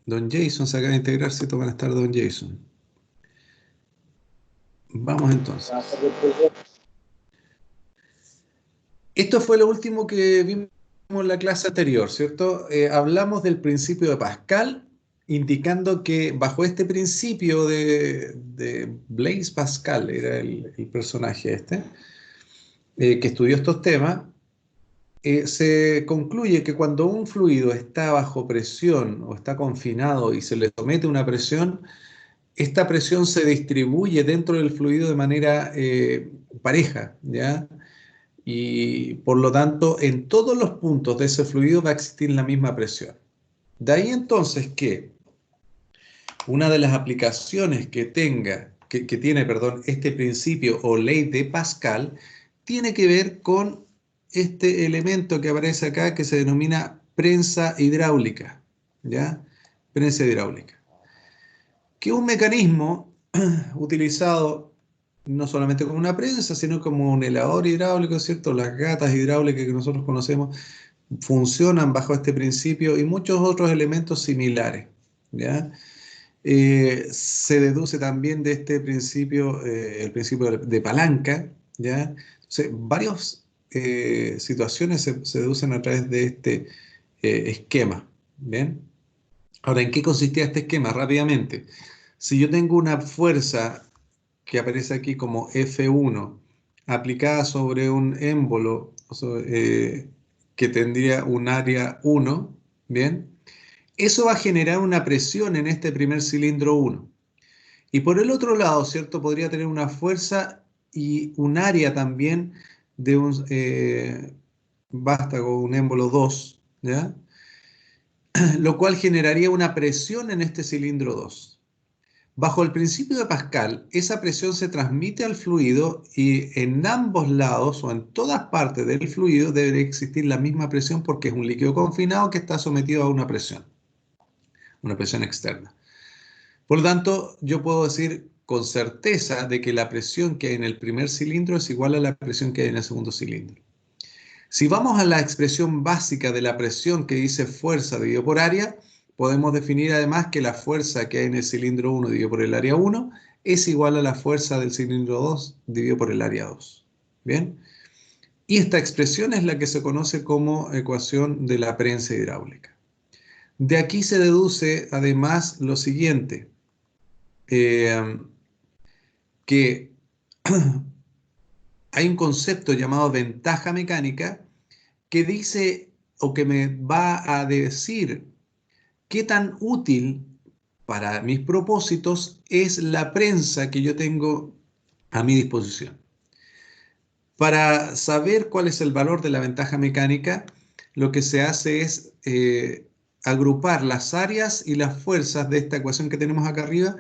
Don Jason se acaba de integrar, ¿cierto? Buenas tardes, don Jason. Vamos entonces. Esto fue lo último que vimos en la clase anterior, ¿cierto? Hablamos del principio de Pascal, indicando que bajo este principio de Blaise Pascal, era el personaje este, que estudió estos temas, se concluye que cuando un fluido está bajo presión o está confinado y se le somete una presión, esta presión se distribuye dentro del fluido de manera pareja, ¿ya? Y por lo tanto, en todos los puntos de ese fluido va a existir la misma presión. De ahí entonces que una de las aplicaciones que tiene, perdón, este principio o ley de Pascal tiene que ver con este elemento que aparece acá que se denomina prensa hidráulica, ¿ya? Prensa hidráulica, que es un mecanismo utilizado no solamente como una prensa, sino como un helador hidráulico, ¿cierto? Las gatas hidráulicas que nosotros conocemos funcionan bajo este principio y muchos otros elementos similares, ¿ya? Se deduce también de este principio, el principio de palanca, ¿ya? Entonces, varias situaciones se deducen a través de este esquema, ¿bien? Ahora, ¿en qué consistía este esquema? Rápidamente. Si yo tengo una fuerza que aparece aquí como F1 aplicada sobre un émbolo que tendría un área 1, ¿bien? Eso va a generar una presión en este primer cilindro 1. Y por el otro lado, ¿cierto? Podría tener una fuerza y un área también de un vástago, un émbolo 2, ¿ya? Lo cual generaría una presión en este cilindro 2. Bajo el principio de Pascal, esa presión se transmite al fluido y en ambos lados o en todas partes del fluido debe existir la misma presión porque es un líquido confinado que está sometido a una presión externa. Por lo tanto, yo puedo decir con certeza de que la presión que hay en el primer cilindro es igual a la presión que hay en el segundo cilindro. Si vamos a la expresión básica de la presión que dice fuerza dividido por área, podemos definir además que la fuerza que hay en el cilindro 1 dividido por el área 1 es igual a la fuerza del cilindro 2 dividido por el área 2. ¿Bien? Y esta expresión es la que se conoce como ecuación de la prensa hidráulica. De aquí se deduce además lo siguiente, que hay un concepto llamado ventaja mecánica que dice o que me va a decir qué tan útil para mis propósitos es la prensa que yo tengo a mi disposición. Para saber cuál es el valor de la ventaja mecánica, lo que se hace es agrupar las áreas y las fuerzas de esta ecuación que tenemos acá arriba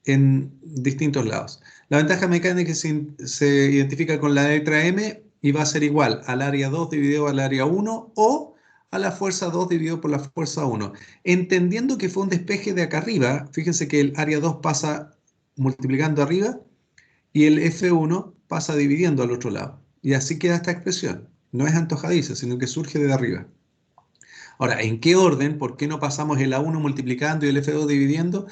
en distintos lados. La ventaja mecánica se identifica con la letra M y va a ser igual al área 2 dividido al área 1 o a la fuerza 2 dividido por la fuerza 1. Entendiendo que fue un despeje de acá arriba, fíjense que el área 2 pasa multiplicando arriba y el F1 pasa dividiendo al otro lado. Y así queda esta expresión. No es antojadiza, sino que surge de arriba. Ahora, ¿en qué orden? ¿Por qué no pasamos el A1 multiplicando y el F2 dividiendo?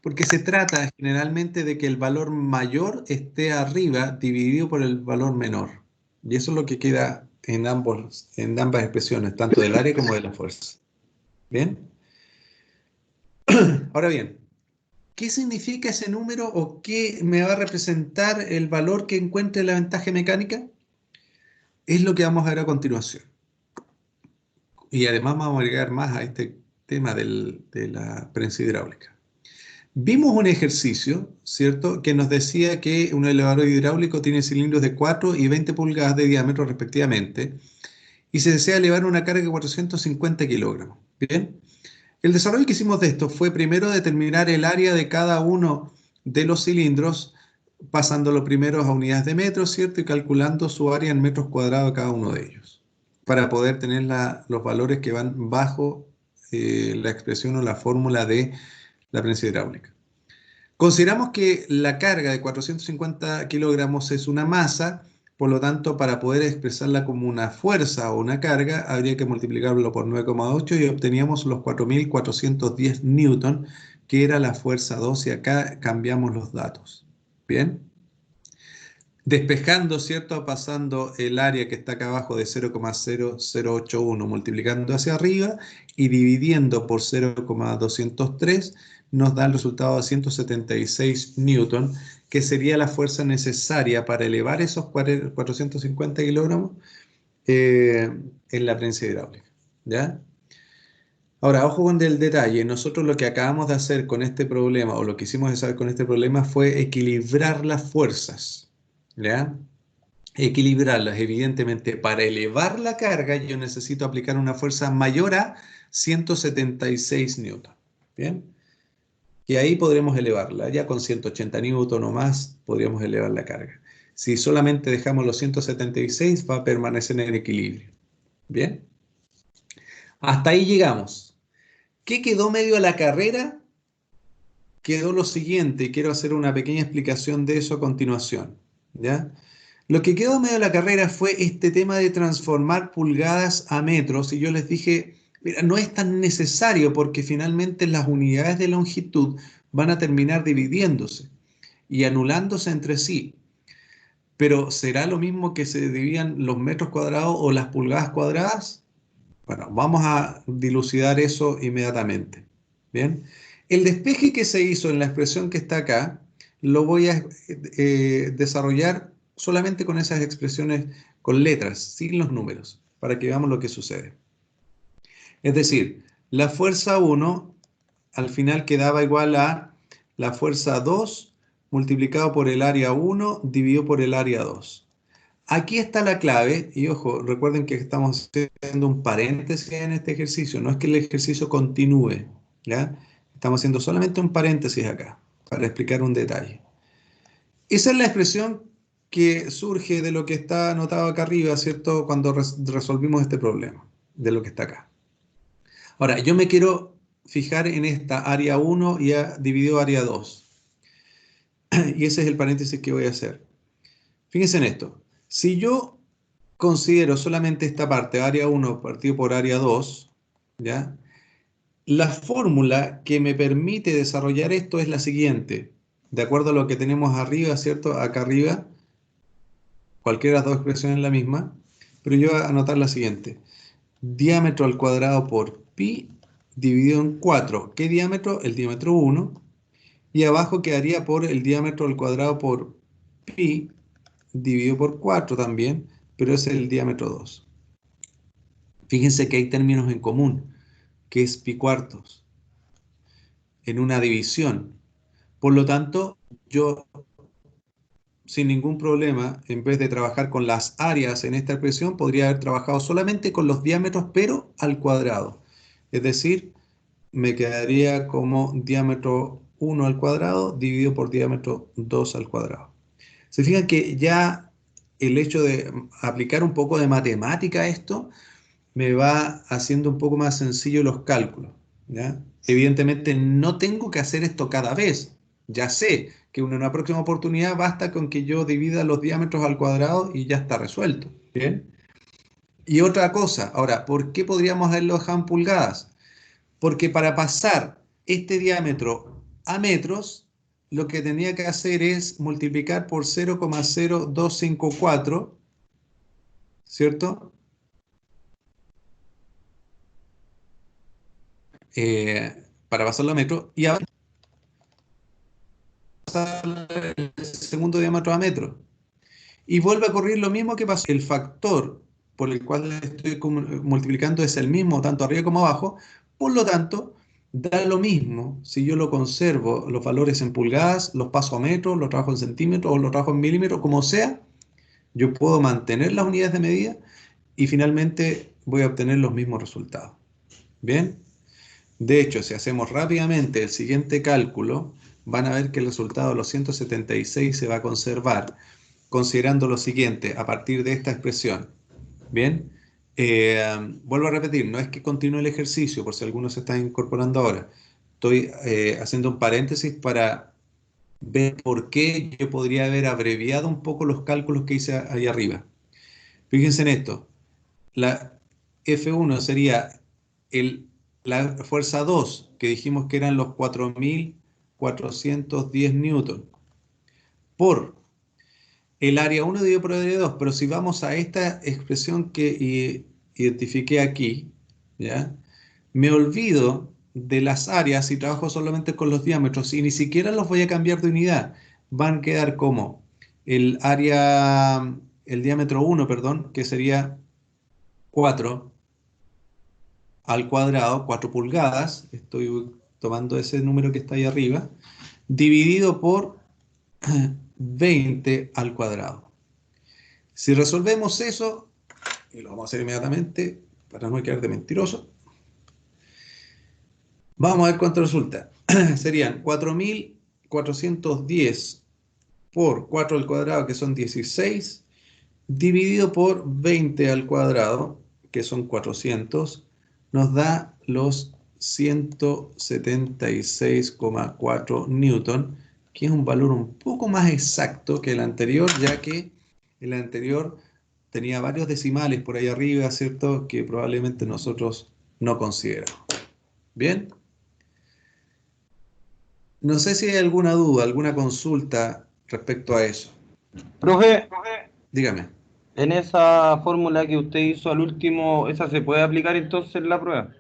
Porque se trata generalmente de que el valor mayor esté arriba dividido por el valor menor. Y eso es lo que queda en ambas expresiones, tanto del área como de la fuerza. ¿Bien? Ahora bien, ¿qué significa ese número o qué me va a representar el valor que encuentre la ventaja mecánica? Es lo que vamos a ver a continuación. Y además vamos a agregar más a este tema de la prensa hidráulica. Vimos un ejercicio, ¿cierto?, que nos decía que un elevador hidráulico tiene cilindros de 4 y 20 pulgadas de diámetro respectivamente y se desea elevar una carga de 450 kilogramos. Bien, el desarrollo que hicimos de esto fue primero determinar el área de cada uno de los cilindros, pasándolo primero a unidades de metros, ¿cierto?, y calculando su área en metros cuadrados de cada uno de ellos, para poder tener los valores que van bajo la expresión o la fórmula de la prensa hidráulica. Consideramos que la carga de 450 kilogramos es una masa Por lo tanto, para poder expresarla como una fuerza o una carga, habría que multiplicarlo por 9,8 y obteníamos los 4.410 newton, que era la fuerza 2, y acá cambiamos los datos. ¿Bien? Despejando, ¿cierto? Pasando el área que está acá abajo de 0,0081, multiplicando hacia arriba y dividiendo por 0,203, nos da el resultado de 176 newton, que sería la fuerza necesaria para elevar esos 450 kilogramos en la prensa hidráulica. ¿Ya? Ahora, ojo con el detalle. Nosotros lo que acabamos de hacer con este problema, o lo que hicimos de saber con este problema, fue equilibrar las fuerzas. ¿Ya? Equilibrarlas. Evidentemente, para elevar la carga yo necesito aplicar una fuerza mayor a 176 newton. ¿Bien? Y ahí podremos elevarla. Ya con 180 newton o más podríamos elevar la carga. Si solamente dejamos los 176, va a permanecer en equilibrio. ¿Bien? Hasta ahí llegamos. ¿Qué quedó medio a la carrera? Quedó lo siguiente. Quiero hacer una pequeña explicación de eso a continuación. ¿Ya? Lo que quedó medio de la carrera fue este tema de transformar pulgadas a metros, y yo les dije, mira, no es tan necesario porque finalmente las unidades de longitud van a terminar dividiéndose y anulándose entre sí. Pero ¿será lo mismo que se dividan los metros cuadrados o las pulgadas cuadradas? Bueno, vamos a dilucidar eso inmediatamente. Bien, el despeje que se hizo en la expresión que está acá, lo voy a desarrollar solamente con esas expresiones con letras, sin los números, para que veamos lo que sucede. Es decir, la fuerza 1 al final quedaba igual a la fuerza 2 multiplicado por el área 1 dividido por el área 2. Aquí está la clave, y ojo, recuerden que estamos haciendo un paréntesis en este ejercicio, no es que el ejercicio continúe, ¿ya? Estamos haciendo solamente un paréntesis acá, para explicar un detalle. Esa es la expresión que surge de lo que está anotado acá arriba, ¿cierto? Cuando resolvimos este problema, de lo que está acá. Ahora, yo me quiero fijar en esta área 1 y dividido área 2. Y ese es el paréntesis que voy a hacer. Fíjense en esto. Si yo considero solamente esta parte, área 1 partido por área 2, ¿ya? La fórmula que me permite desarrollar esto es la siguiente. De acuerdo a lo que tenemos arriba, ¿cierto? Acá arriba, cualquiera de las dos expresiones es la misma, pero yo voy a anotar la siguiente. Diámetro al cuadrado por pi dividido en 4. ¿Qué diámetro? El diámetro 1. Y abajo quedaría por el diámetro al cuadrado por pi dividido por 4 también, pero es el diámetro 2. Fíjense que hay términos en común, que es pi cuartos, en una división. Por lo tanto, yo sin ningún problema, en vez de trabajar con las áreas en esta expresión, podría haber trabajado solamente con los diámetros, pero al cuadrado. Es decir, me quedaría como diámetro 1 al cuadrado dividido por diámetro 2 al cuadrado. Se fijan que ya el hecho de aplicar un poco de matemática a esto me va haciendo un poco más sencillo los cálculos, ¿ya? Evidentemente no tengo que hacer esto cada vez. Ya sé que en una próxima oportunidad basta con que yo divida los diámetros al cuadrado y ya está resuelto. ¿Bien? Y otra cosa, ahora, ¿por qué podríamos haberlo dejado en pulgadas? Porque para pasar este diámetro a metros, lo que tenía que hacer es multiplicar por 0,0254, ¿cierto? Para pasarlo a metro, y ahora pasar el segundo diámetro a metro. Y vuelve a ocurrir lo mismo que pasó. El factor por el cual estoy multiplicando es el mismo, tanto arriba como abajo. Por lo tanto, da lo mismo si yo lo conservo, los valores en pulgadas, los paso a metros, los trabajo en centímetros o los trabajo en milímetros, como sea, yo puedo mantener las unidades de medida y finalmente voy a obtener los mismos resultados. ¿Bien? De hecho, si hacemos rápidamente el siguiente cálculo, van a ver que el resultado de los 176 se va a conservar, considerando lo siguiente, a partir de esta expresión. Bien, vuelvo a repetir, no es que continúe el ejercicio, por si alguno se está incorporando ahora. Estoy haciendo un paréntesis para ver por qué yo podría haber abreviado un poco los cálculos que hice ahí arriba. Fíjense en esto. La F1 sería la fuerza 2, que dijimos que eran los 4.410 newton, por el área 1 dividido por el área 2. Pero si vamos a esta expresión que identifiqué aquí, ¿ya? Me olvido de las áreas y trabajo solamente con los diámetros y ni siquiera los voy a cambiar de unidad. Van a quedar como el diámetro 1, perdón, que sería 4 al cuadrado, 4 pulgadas, estoy tomando ese número que está ahí arriba, dividido por 20 al cuadrado. Si resolvemos eso, y lo vamos a hacer inmediatamente para no quedar de mentiroso, vamos a ver cuánto resulta. Serían 4.410 por 4 al cuadrado, que son 16, dividido por 20 al cuadrado, que son 400, nos da los 176,4 newton, que es un valor un poco más exacto que el anterior, ya que el anterior tenía varios decimales por ahí arriba, ¿cierto? Que probablemente nosotros no consideramos. ¿Bien? No sé si hay alguna duda, alguna consulta respecto a eso. Profe, Dígame. en esa fórmula que usted hizo al último, ¿esa se puede aplicar entonces en la prueba?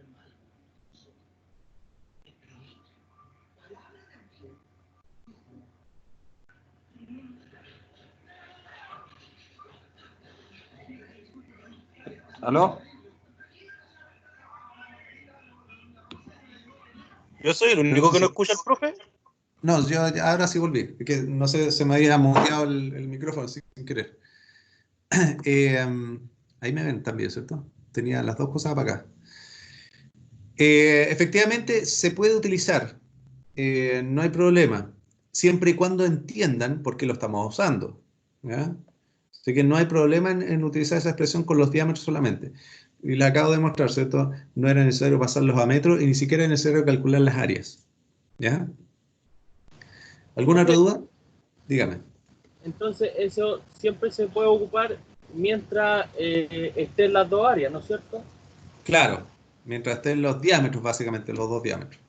¿Aló? Yo soy el No único sé que no si... escucha al profe. No, yo ahora sí volví. Es que no sé, se me había muteado el micrófono sin querer. Eh, ahí me ven también, ¿cierto? Tenía las dos cosas para acá. Efectivamente, se puede utilizar. No hay problema. Siempre y cuando entiendan por qué lo estamos usando. ¿Ya? Así que no hay problema en utilizar esa expresión con los diámetros solamente. Y la acabo de mostrar, ¿cierto? No era necesario pasarlos a metros y ni siquiera era necesario calcular las áreas. ¿Ya? ¿Alguna otra Profe, duda? Dígame. entonces eso siempre se puede ocupar mientras estén las dos áreas, ¿no es cierto? Claro, mientras estén los diámetros, básicamente, los dos diámetros.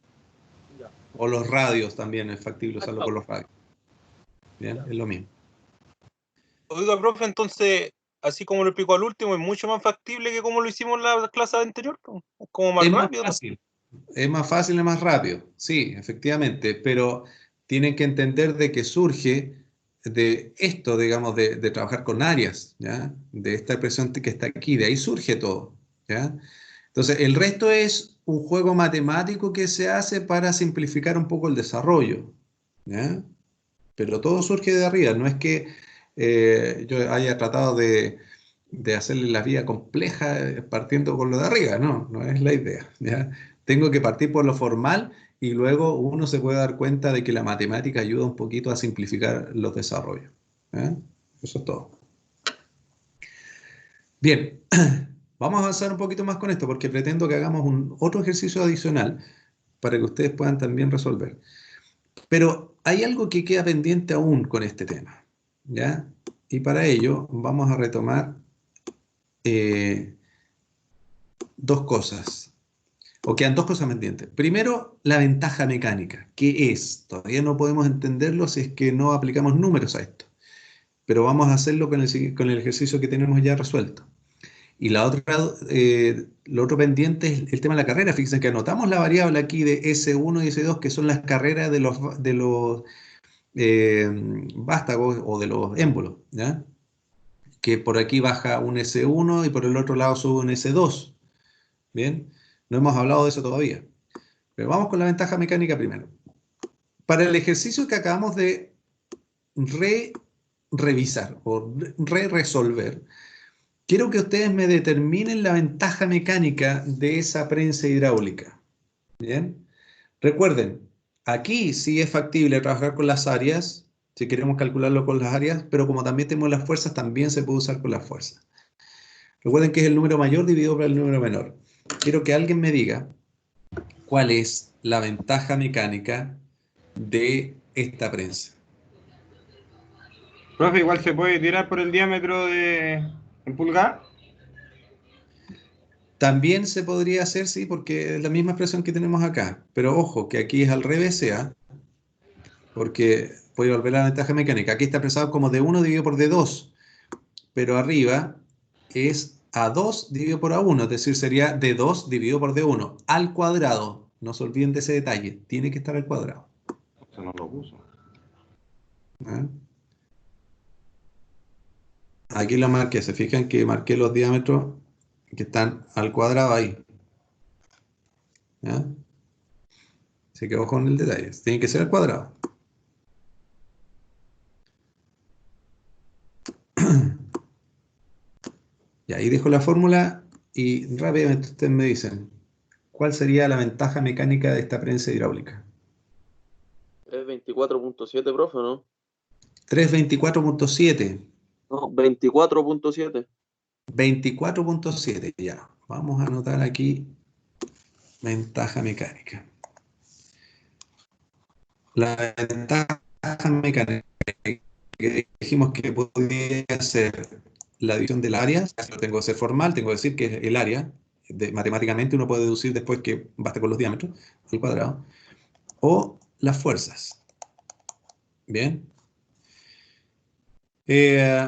Ya, O los radios también, es factible usarlo con exacto, los radios. Bien, ya. es lo mismo. Oiga, profe, entonces, así como lo explicó al último, es mucho más factible que como lo hicimos en la clase anterior, po. Es como más Es más rápido, ¿no? fácil, es más fácil y más rápido, sí, efectivamente, pero tienen que entender de que surge de esto, digamos, de trabajar con áreas, ¿ya? De esta expresión que está aquí, de ahí surge todo, ¿ya? Entonces, el resto es un juego matemático que se hace para simplificar un poco el desarrollo, ¿ya? Pero todo surge de arriba, no es que yo haya tratado de hacerle la vida compleja partiendo con lo de arriba, no, no es la idea, ¿ya? Tengo que partir por lo formal y luego uno se puede dar cuenta de que la matemática ayuda un poquito a simplificar los desarrollos, ¿ya? Eso es todo. Bien, vamos a avanzar un poquito más con esto porque pretendo que hagamos otro ejercicio adicional para que ustedes puedan también resolver. Pero hay algo que queda pendiente aún con este tema, ¿ya? Y para ello vamos a retomar eh, dos cosas, o quedan dos cosas pendientes. Primero, la ventaja mecánica. ¿Qué es? Todavía no podemos entenderlo si es que no aplicamos números a esto, pero vamos a hacerlo con el ejercicio que tenemos ya resuelto. Y lo otro pendiente es el tema de la carrera. Fíjense que anotamos la variable aquí de S1 y S2, que son las carreras de los vástagos o de los émbolos, ¿ya? Que por aquí baja un S1 y por el otro lado sube un S2. Bien, no hemos hablado de eso todavía. Pero vamos con la ventaja mecánica primero. Para el ejercicio que acabamos de revisar o resolver, quiero que ustedes me determinen la ventaja mecánica de esa prensa hidráulica. Bien, recuerden, aquí sí es factible trabajar con las áreas, si queremos calcularlo con las áreas, pero como también tenemos las fuerzas, también se puede usar con las fuerzas. Recuerden que es el número mayor dividido por el número menor. Quiero que alguien me diga cuál es la ventaja mecánica de esta prensa. Profe, igual se puede tirar por el diámetro en pulgada. También se podría hacer, sí, porque es la misma expresión que tenemos acá. Pero ojo, que aquí es al revés, ¿ya? Porque voy a volver a la ventaja mecánica. Aquí está expresado como D1 dividido por D2, pero arriba es A2 dividido por A1, es decir, sería D2 dividido por D1 al cuadrado. No se olviden de ese detalle, tiene que estar al cuadrado. Eso no lo puso. ¿Ah? Aquí lo marqué, se fijan que marqué los diámetros que están al cuadrado ahí. ¿Ya? Así que ojo con el detalle, tiene que ser al cuadrado. Y ahí dejo la fórmula y rápidamente ustedes me dicen, ¿cuál sería la ventaja mecánica de esta prensa hidráulica? Es 24.7, profe, ¿no? 324.7, No, 24.7. 24.7, ya. Vamos a anotar aquí ventaja mecánica. La ventaja mecánica que dijimos que podía ser la división del área, lo tengo que ser formal, tengo que decir que es el área, matemáticamente uno puede deducir después que basta con los diámetros al cuadrado, o las fuerzas. Bien.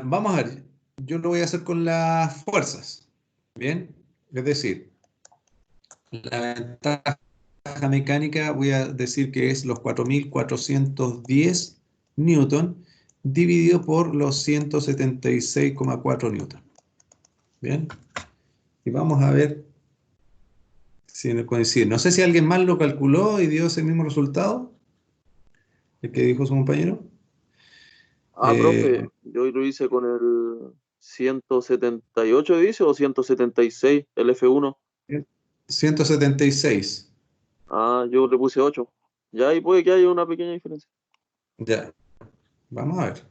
Vamos a ver, yo lo voy a hacer con las fuerzas. Bien, es decir, la ventaja mecánica voy a decir que es los 4.410 newton dividido por los 176,4 newton. Bien, y vamos a ver si nos coincide. No sé si alguien más lo calculó y dio ese mismo resultado, el que dijo su compañero. Profe, yo lo hice con el 178, dice, o 176, el F1. 176. Yo le puse 8. Ya ahí puede que haya una pequeña diferencia. Ya, vamos a ver.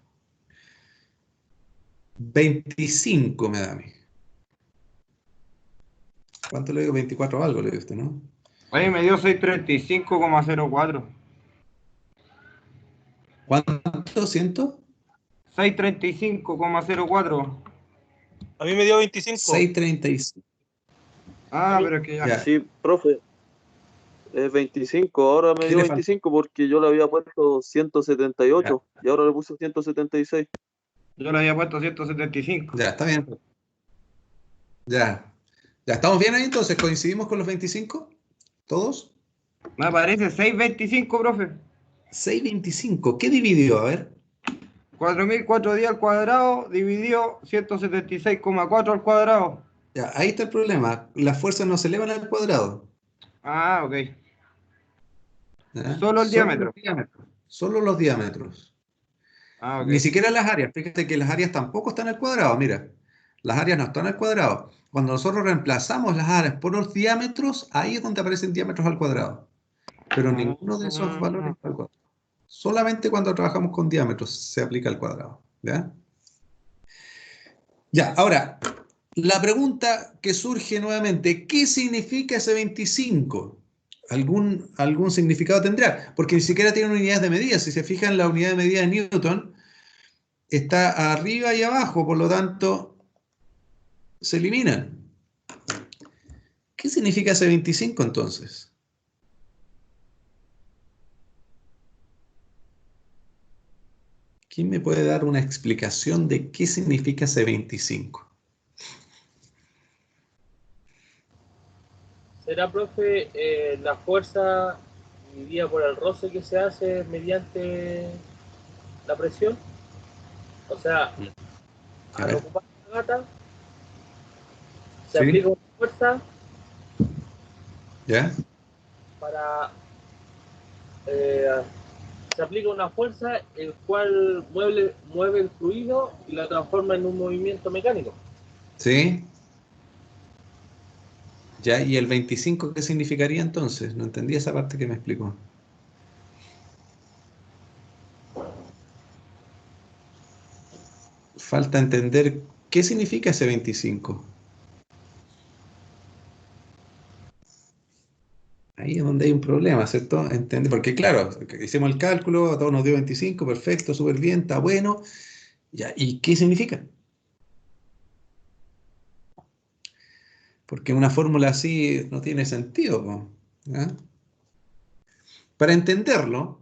25 me da a mí. ¿Cuánto le digo? 24 algo le dio usted, ¿no? Oye, me dio 635,04. ¿Cuánto? ¿100? 635,04. A mí me dio 25. 635. Pero es que ya. Ya. Sí, profe, es 25. Ahora me ¿Qué dio le falta? 25 porque yo le había puesto 178 y ahora le puse 176. Yo le había puesto 175. Ya, está bien. Ya. Ya, ¿estamos bien ahí entonces? ¿Coincidimos con los 25? ¿Todos? Me aparece 625, profe. 625. ¿Qué dividió? A ver. 4.004 al cuadrado dividido 176,4 al cuadrado. Ya, ahí está el problema. Las fuerzas no se elevan al cuadrado. Ok. ¿Ya? Solo el diámetro. Los diámetros. Solo los diámetros. Ok. Ni siquiera las áreas. Fíjate que las áreas tampoco están al cuadrado. Mira, las áreas no están al cuadrado. Cuando nosotros reemplazamos las áreas por los diámetros, ahí es donde aparecen diámetros al cuadrado. Pero ninguno de esos valores está al cuadrado. Solamente cuando trabajamos con diámetros se aplica al cuadrado. ¿Ya? Ya, ahora, la pregunta que surge nuevamente, ¿qué significa ese 25? ¿Algún significado tendrá? Porque ni siquiera tiene unidades de medida. Si se fijan, la unidad de medida de Newton está arriba y abajo, por lo tanto, se eliminan. ¿Qué significa ese 25 entonces? ¿Quién me puede dar una explicación de qué significa ese 25? ¿Será, profe, la fuerza dividida por el roce que se hace mediante la presión? O sea, A al ver. ocupar la gata, se ¿Sí? aplica una fuerza ¿Ya? para... se aplica una fuerza el cual mueve el fluido y la transforma en un movimiento mecánico. ¿Sí? ¿Ya? ¿Y el 25 qué significaría entonces? No entendí esa parte que me explicó. Falta entender qué significa ese 25. Ahí es donde hay un problema, ¿cierto? Porque claro, hicimos el cálculo, a todos nos dio 25, perfecto, súper bien, está bueno. Ya, ¿y qué significa? Porque una fórmula así no tiene sentido, po, ¿ya? Para entenderlo,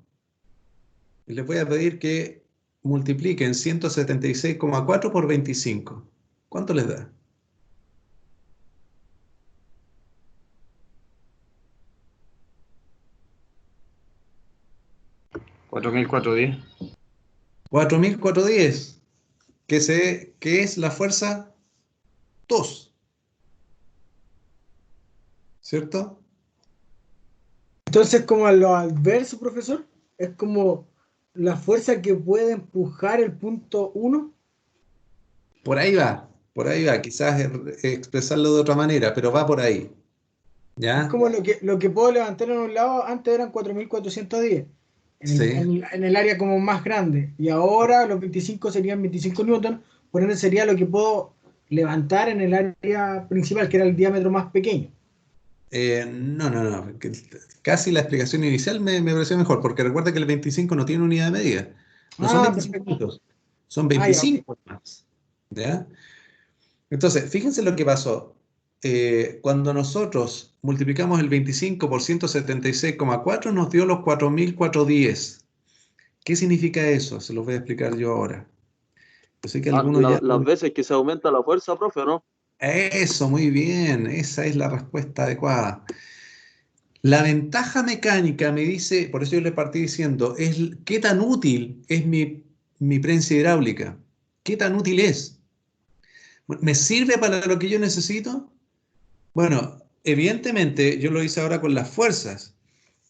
les voy a pedir que multipliquen 176,4 por 25. ¿Cuánto les da? 4.410. 4.410, que es la fuerza 2, ¿cierto? Entonces, como a lo adverso, profesor, es como la fuerza que puede empujar el punto 1. Por ahí va, quizás expresarlo de otra manera, pero va por ahí, Es ¿ya? como lo que puedo levantar en un lado, antes eran 4.410 Sí. en el área como más grande, y ahora los 25 serían 25 newton, por ende sería lo que puedo levantar en el área principal, que era el diámetro más pequeño. No, casi la explicación inicial me pareció mejor, porque recuerda que el 25 no tiene unidad de medida. No son Ah, 25 perfecto. puntos, son Ya, ok. 25 más, ¿ya? Entonces, fíjense lo que pasó. Cuando nosotros multiplicamos el 25 por 176,4 nos dio los 4.410. ¿Qué significa eso? Se los voy a explicar yo ahora. Yo sé que algunos ya... Las veces que se aumenta la fuerza, profe, ¿no? Eso, muy bien, esa es la respuesta adecuada. La ventaja mecánica me dice, por eso yo le partí diciendo, es qué tan útil es mi prensa hidráulica. ¿Qué tan útil es? ¿Me sirve para lo que yo necesito? Bueno, evidentemente yo lo hice ahora con las fuerzas,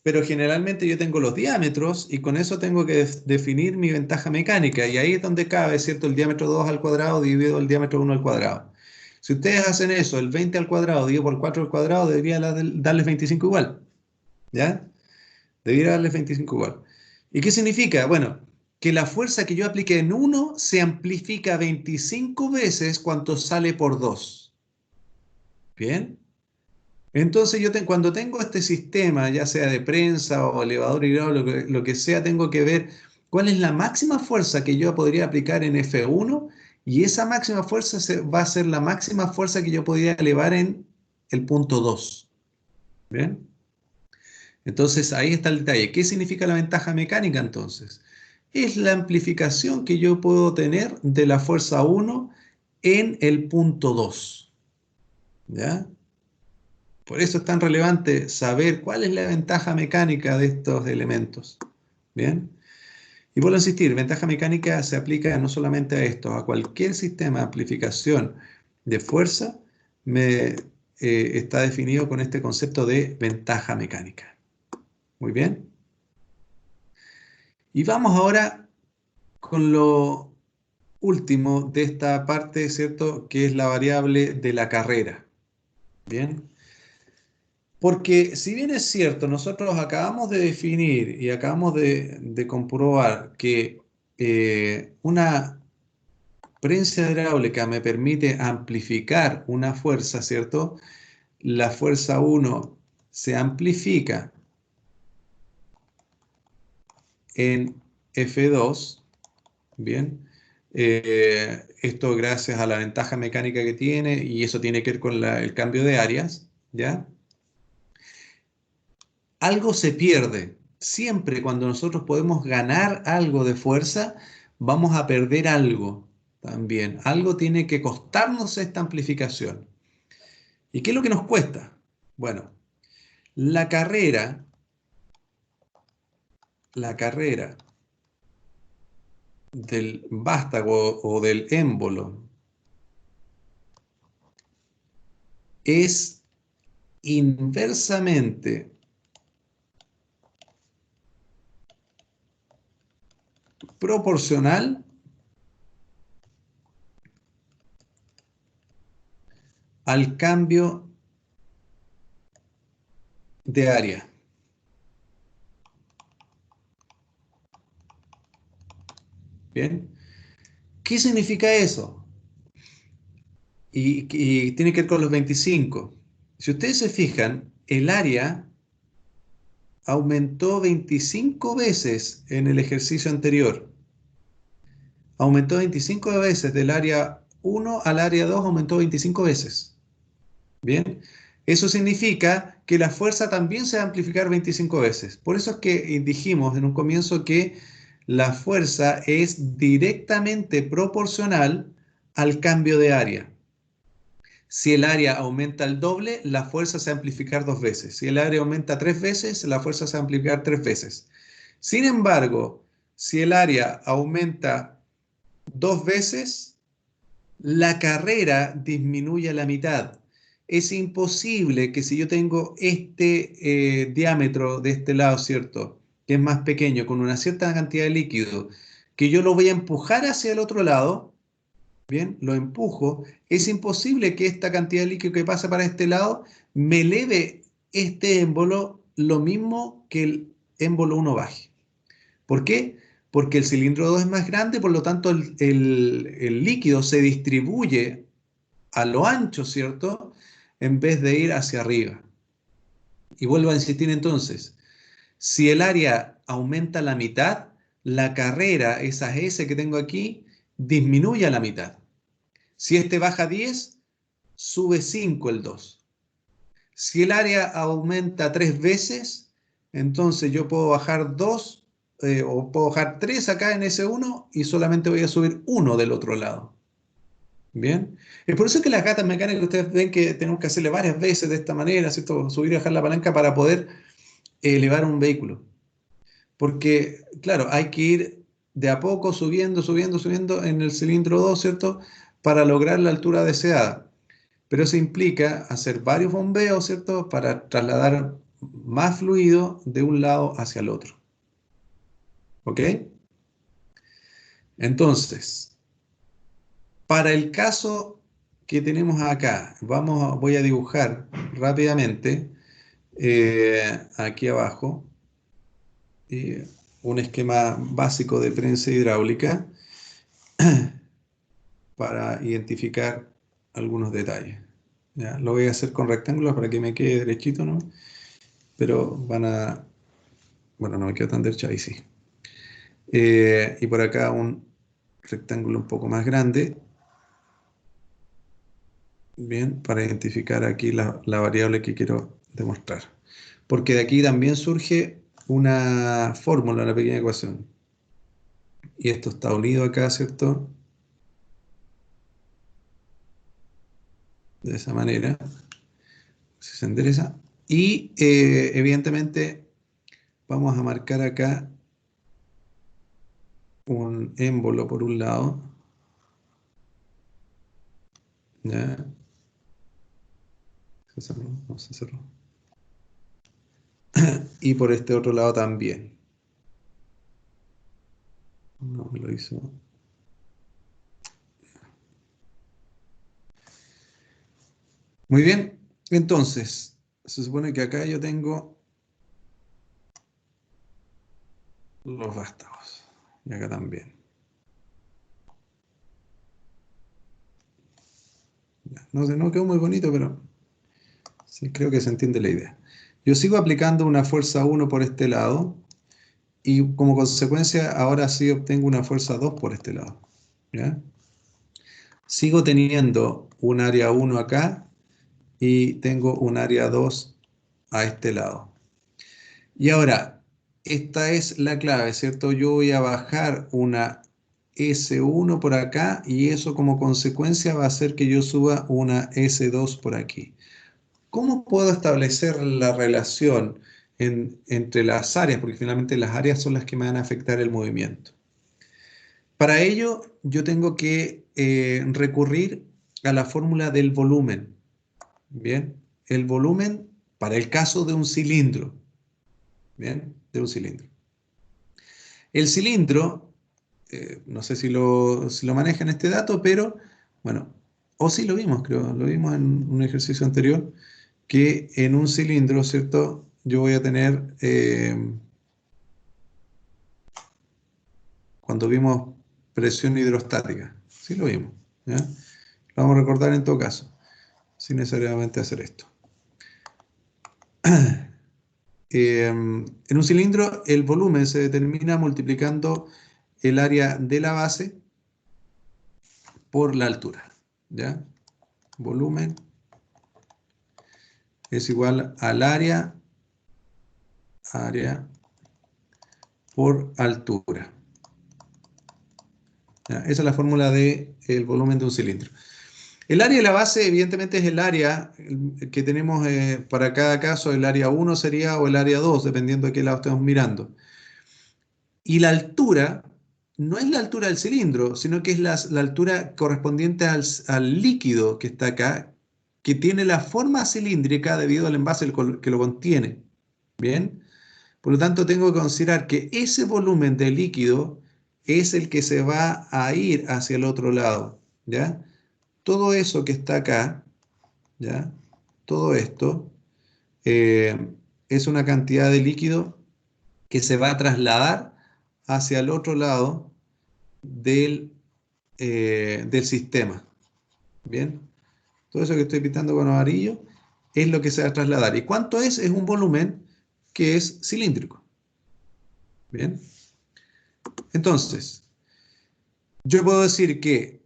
pero generalmente yo tengo los diámetros y con eso tengo que definir mi ventaja mecánica y ahí es donde cabe, ¿cierto? El diámetro 2 al cuadrado dividido el diámetro 1 al cuadrado. Si ustedes hacen eso, el 20 al cuadrado dividido por 4 al cuadrado, debería darles 25 igual, ¿ya? Debería darles 25 igual. ¿Y qué significa? Bueno, que la fuerza que yo aplique en 1 se amplifica 25 veces cuanto sale por 2. ¿Bien? Entonces cuando tengo este sistema, ya sea de prensa o elevador hidráulico, lo que sea, tengo que ver cuál es la máxima fuerza que yo podría aplicar en F1 y esa máxima fuerza va a ser la máxima fuerza que yo podría elevar en el punto 2. ¿Bien? Entonces ahí está el detalle. ¿Qué significa la ventaja mecánica entonces? Es la amplificación que yo puedo tener de la fuerza 1 en el punto 2. ¿Ya? Por eso es tan relevante saber cuál es la ventaja mecánica de estos elementos. ¿Bien? Y vuelvo a insistir, ventaja mecánica se aplica no solamente a esto, a cualquier sistema de amplificación de fuerza, está definido con este concepto de ventaja mecánica. Muy bien. Y vamos ahora con lo último de esta parte, ¿cierto? Que es la variable de la carrera. Bien. Porque si bien es cierto, nosotros acabamos de definir y acabamos de comprobar que una prensa hidráulica me permite amplificar una fuerza, ¿cierto? La fuerza 1 se amplifica en F2, ¿bien? Esto gracias a la ventaja mecánica que tiene y eso tiene que ver con el cambio de áreas, ¿ya? Algo se pierde. Siempre cuando nosotros podemos ganar algo de fuerza, vamos a perder algo también. Algo tiene que costarnos esta amplificación. ¿Y qué es lo que nos cuesta? Bueno, la carrera, la carrera del vástago o del émbolo es inversamente proporcional al cambio de área. ¿Bien? ¿Qué significa eso? Y tiene que ver con los 25. Si ustedes se fijan, el área aumentó 25 veces en el ejercicio anterior. aumentó 25 veces, del área 1 al área 2 aumentó 25 veces. Bien, eso significa que la fuerza también se va a amplificar 25 veces. Por eso es que dijimos en un comienzo que la fuerza es directamente proporcional al cambio de área. Si el área aumenta el doble, la fuerza se va a amplificar 2 veces. Si el área aumenta 3 veces, la fuerza se va a amplificar 3 veces. Sin embargo, si el área aumenta 2 veces, la carrera disminuye a la mitad. Es imposible que si yo tengo este diámetro de este lado, ¿cierto? Que es más pequeño, con una cierta cantidad de líquido, que yo lo voy a empujar hacia el otro lado, bien, lo empujo, es imposible que esta cantidad de líquido que pasa para este lado me eleve este émbolo lo mismo que el émbolo 1 baje. ¿Por qué? Porque el cilindro 2 es más grande, por lo tanto el líquido se distribuye a lo ancho, ¿cierto? En vez de ir hacia arriba. Y vuelvo a insistir entonces, si el área aumenta la mitad, la carrera, esa S que tengo aquí, disminuye a la mitad. Si este baja 10, sube 5 el 2. Si el área aumenta 3 veces, entonces yo puedo bajar 2 o puedo bajar 3 acá en S1 y solamente voy a subir 1 del otro lado. Bien. Es por eso que las gatas mecánicas ustedes ven que tenemos que hacerle varias veces de esta manera, ¿cierto? Subir y bajar la palanca para poder elevar un vehículo. Porque, claro, hay que ir de a poco subiendo, subiendo, subiendo en el cilindro 2, ¿cierto? Para lograr la altura deseada. Pero eso implica hacer varios bombeos, ¿cierto? Para trasladar más fluido de un lado hacia el otro. ¿Ok? Entonces, para el caso que tenemos acá, voy a dibujar rápidamente aquí abajo un esquema básico de prensa hidráulica para identificar algunos detalles. ¿Ya? Lo voy a hacer con rectángulos para que me quede derechito, ¿no? Pero bueno, no me queda tan derecho, ahí sí. Y por acá un rectángulo un poco más grande. Bien, para identificar aquí la variable que quiero demostrar. Porque de aquí también surge una fórmula, una pequeña ecuación. Y esto está unido acá, ¿cierto? De esa manera. Se endereza. Y evidentemente vamos a marcar acá un émbolo por un lado. ¿Ya? ¿Se cerró? No se cerró. Y por este otro lado también. No me lo hizo. Muy bien. Entonces, se supone que acá yo tengo los vástagos. Y acá también. No sé, no quedó muy bonito, pero sí, creo que se entiende la idea. Yo sigo aplicando una fuerza 1 por este lado y como consecuencia ahora sí obtengo una fuerza 2 por este lado. ¿Ya? Sigo teniendo un área 1 acá y tengo un área 2 a este lado. Y ahora, esta es la clave, ¿cierto? Yo voy a bajar una S1 por acá y eso como consecuencia va a hacer que yo suba una S2 por aquí. ¿Cómo puedo establecer la relación entre las áreas? Porque finalmente las áreas son las que me van a afectar el movimiento. Para ello, yo tengo que recurrir a la fórmula del volumen. Bien, el volumen para el caso de un cilindro. Bien, de un cilindro. El cilindro, no sé si lo manejan este dato, pero bueno, o sí lo vimos, creo, lo vimos en un ejercicio anterior, que en un cilindro, ¿cierto? Yo voy a tener, cuando vimos presión hidrostática, sí lo vimos, ¿ya? Lo vamos a recordar en todo caso, sin necesariamente hacer esto. En un cilindro el volumen se determina multiplicando el área de la base, por la altura, ¿ya? Volumen es igual al área por altura. ¿Ya? Esa es la fórmula del volumen de un cilindro. El área de la base, evidentemente, es el área que tenemos para cada caso. El área 1 sería, o el área 2, dependiendo de qué lado estemos mirando. Y la altura no es la altura del cilindro, sino que es la altura correspondiente al líquido que está acá, que tiene la forma cilíndrica debido al envase que lo contiene. ¿Bien? Por lo tanto, tengo que considerar que ese volumen de líquido es el que se va a ir hacia el otro lado, ¿ya? Todo eso que está acá, ¿ya? Todo esto es una cantidad de líquido que se va a trasladar hacia el otro lado del sistema. ¿Bien? Todo eso que estoy pintando con amarillo es lo que se va a trasladar. ¿Y cuánto es? Es un volumen que es cilíndrico. ¿Bien? Entonces, yo puedo decir que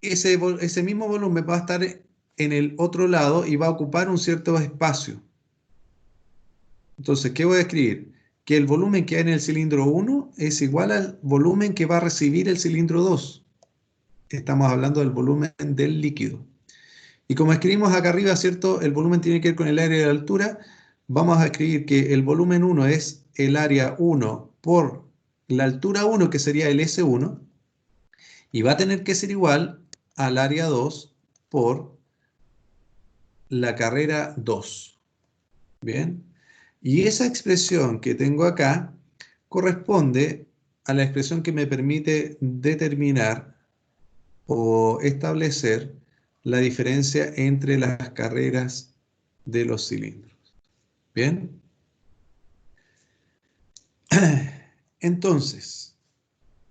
ese mismo volumen va a estar en el otro lado y va a ocupar un cierto espacio. Entonces, ¿qué voy a escribir? Que el volumen que hay en el cilindro 1 es igual al volumen que va a recibir el cilindro 2. Estamos hablando del volumen del líquido. Y como escribimos acá arriba, ¿cierto? El volumen tiene que ver con el área de la altura. Vamos a escribir que el volumen 1 es el área 1 por la altura 1, que sería el S1. Y va a tener que ser igual al área 2 por la carrera 2. ¿Bien? Y esa expresión que tengo acá corresponde a la expresión que me permite determinar o establecer la diferencia entre las carreras de los cilindros. ¿Bien? Entonces,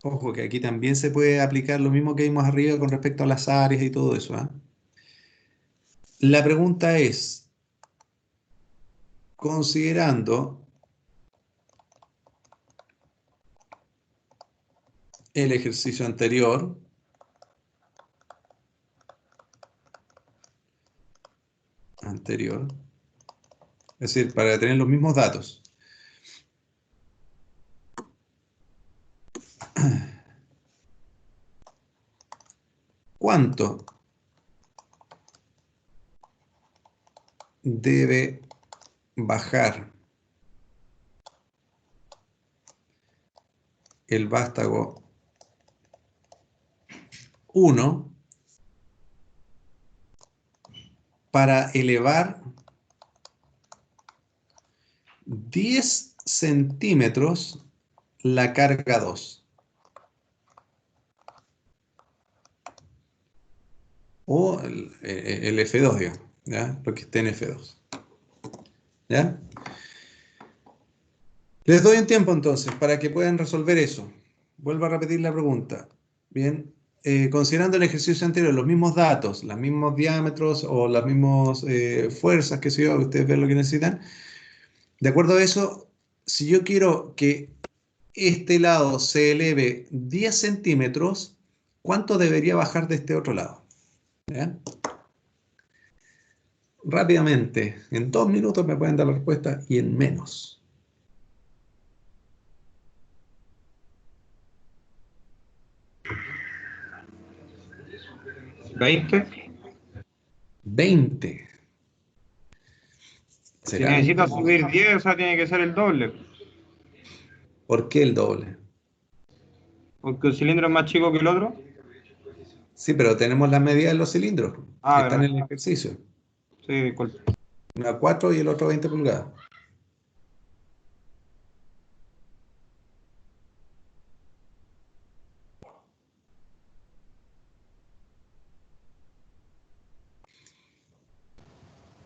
ojo que aquí también se puede aplicar lo mismo que vimos arriba con respecto a las áreas y todo eso, ¿eh? La pregunta es, considerando el ejercicio anterior, es decir, para tener los mismos datos. ¿Cuánto debe bajar el vástago 1 para elevar 10 centímetros la carga 2? O el F2, digamos, ¿ya? Lo que esté en F2. ¿Ya? Les doy un tiempo entonces para que puedan resolver eso. Vuelvo a repetir la pregunta. Bien, considerando el ejercicio anterior, los mismos datos, los mismos diámetros o las mismas fuerzas, que sé yo, que ustedes ven lo que necesitan. De acuerdo a eso, si yo quiero que este lado se eleve 10 centímetros, ¿cuánto debería bajar de este otro lado? ¿Ya? Rápidamente, en 2 minutos me pueden dar la respuesta y en menos. 20. Si necesita subir 10, o sea, tiene que ser el doble. ¿Por qué el doble? Porque el cilindro es más chico que el otro. Sí, pero tenemos las medidas de los cilindros que están en el ejercicio. Sí, disculpe. Una 4 y el otro 20 pulgadas.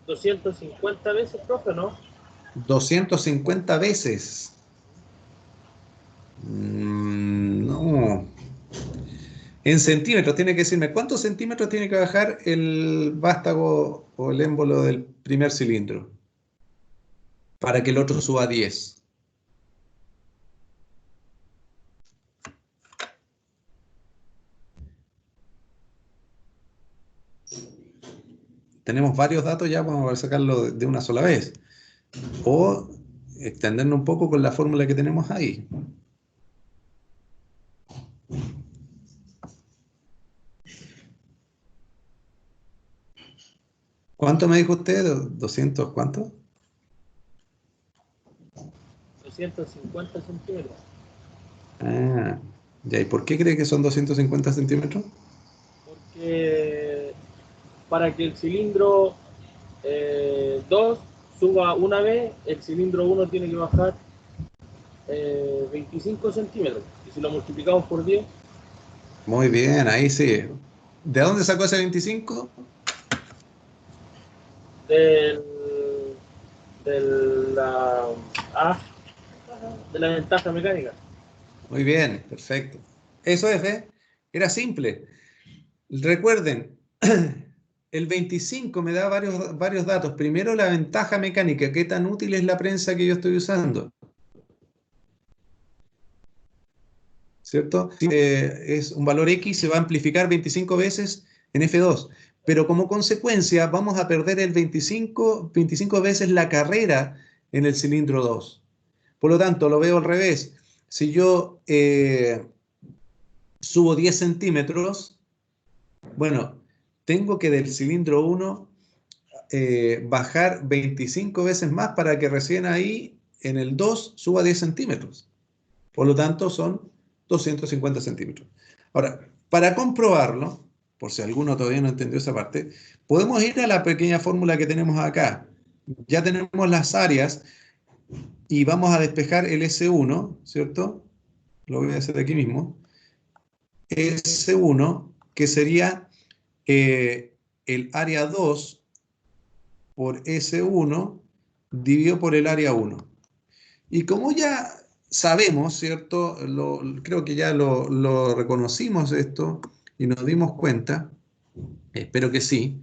¿250 veces, profe, no? 250 veces. No. En centímetros, tiene que decirme cuántos centímetros tiene que bajar el vástago o el émbolo del primer cilindro para que el otro suba 10. tenemos varios datos ya, vamos a sacarlo de una sola vez. O extendernos un poco con la fórmula que tenemos ahí. ¿Cuánto me dijo usted? ¿200 cuánto? 250 centímetros. Ah, ya. ¿Y por qué cree que son 250 centímetros? Porque para que el cilindro 2 suba una vez, el cilindro 1 tiene que bajar 25 centímetros. Y si lo multiplicamos por 10, Muy bien, ahí sí. ¿De dónde sacó ese 25? del, del, la, ah, de la ventaja mecánica. Muy bien, perfecto. Eso es, ¿eh? Era simple. Recuerden, el 25 me da varios datos. Primero, la ventaja mecánica. ¿Qué tan útil es la prensa que yo estoy usando? ¿Cierto? Es un valor X, se va a amplificar 25 veces en F2. Pero como consecuencia, vamos a perder el 25 veces la carrera en el cilindro 2. Por lo tanto, lo veo al revés. Si yo subo 10 centímetros, bueno, tengo que del cilindro 1 bajar 25 veces más para que recién ahí en el 2 suba 10 centímetros. Por lo tanto, son 250 centímetros. Ahora, para comprobarlo, por si alguno todavía no entendió esa parte, podemos ir a la pequeña fórmula que tenemos acá. Ya tenemos las áreas y vamos a despejar el S1, ¿cierto? Lo voy a hacer aquí mismo. S1, que sería el área 2 por S1 dividido por el área 1. Y como ya sabemos, ¿cierto? Creo que ya lo reconocimos esto y nos dimos cuenta, espero que sí,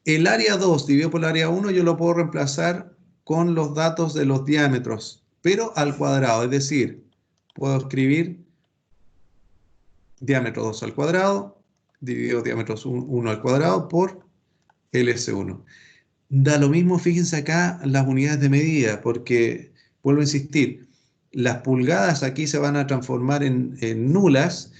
el área 2 dividido por el área 1 yo lo puedo reemplazar con los datos de los diámetros, pero al cuadrado, es decir, puedo escribir diámetro 2 al cuadrado dividido diámetro 1 al cuadrado por LS1. Da lo mismo, fíjense acá, las unidades de medida, porque, vuelvo a insistir, las pulgadas aquí se van a transformar en nulas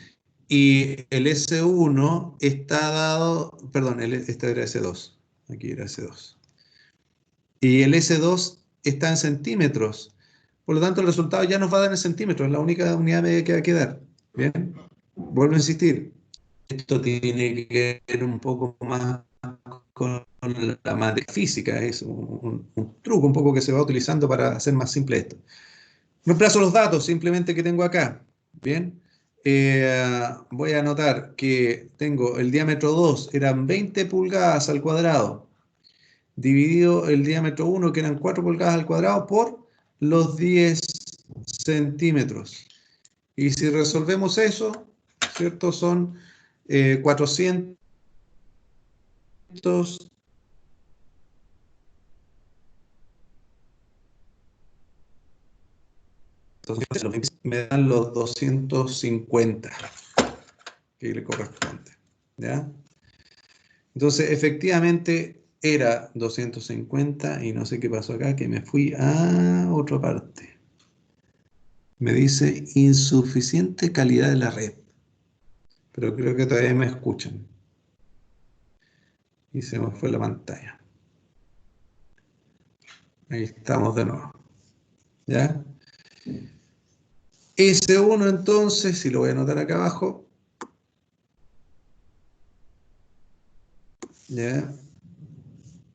y el S1 está dado, perdón, este era S2, aquí era S2. Y el S2 está en centímetros, por lo tanto el resultado ya nos va a dar en centímetros, es la única unidad de medida que va a quedar. Bien, vuelvo a insistir, esto tiene que ver un poco más con la materia física, es un truco un poco que se va utilizando para hacer más simple esto. Reemplazo los datos simplemente que tengo acá. Bien, voy a anotar que tengo el diámetro 2, eran 20 pulgadas al cuadrado, dividido el diámetro 1, que eran 4 pulgadas al cuadrado, por los 10 centímetros. Y si resolvemos eso, ¿cierto? Son 400 me dan los 250 que le corresponde. ¿Ya? Entonces, efectivamente, era 250 y no sé qué pasó acá, que me fui a otra parte. Me dice insuficiente calidad de la red. Pero creo que todavía me escuchan. Y se me fue la pantalla. Ahí estamos de nuevo. ¿Ya? S1 entonces, si lo voy a anotar acá abajo, ¿ya?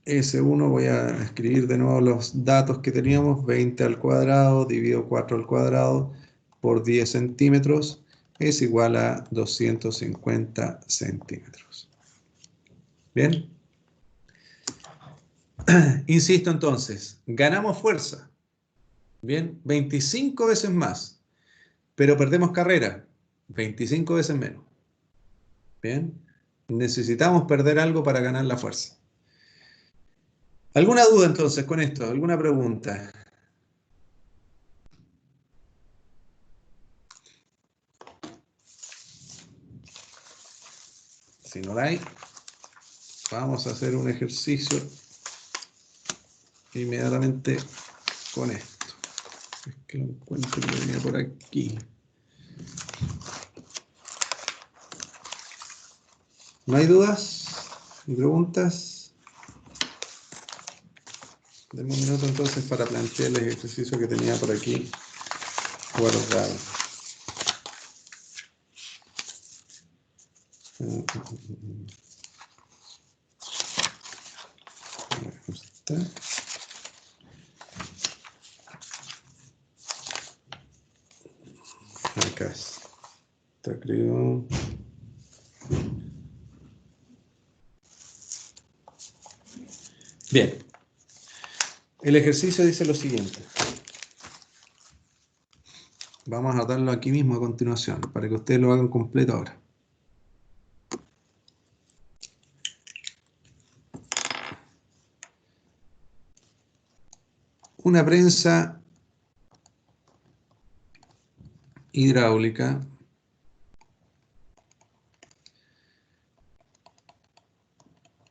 S1 voy a escribir de nuevo los datos que teníamos, 20 al cuadrado dividido 4 al cuadrado por 10 centímetros es igual a 250 centímetros. Bien. Insisto entonces, ganamos fuerza, bien, 25 veces más, pero perdemos carrera, 25 veces menos. Bien, necesitamos perder algo para ganar la fuerza. ¿Alguna duda entonces con esto? ¿Alguna pregunta? Si no la hay, Vamos a hacer un ejercicio inmediatamente con esto. Es que lo encuentro que venía por aquí. ¿No hay dudas ni preguntas? Deme un minuto entonces para plantear el ejercicio que tenía por aquí guardado. Acá está, creo. Bien. El ejercicio dice lo siguiente. Vamos a darlo aquí mismo a continuación, para que ustedes lo hagan completo ahora. Una prensa hidráulica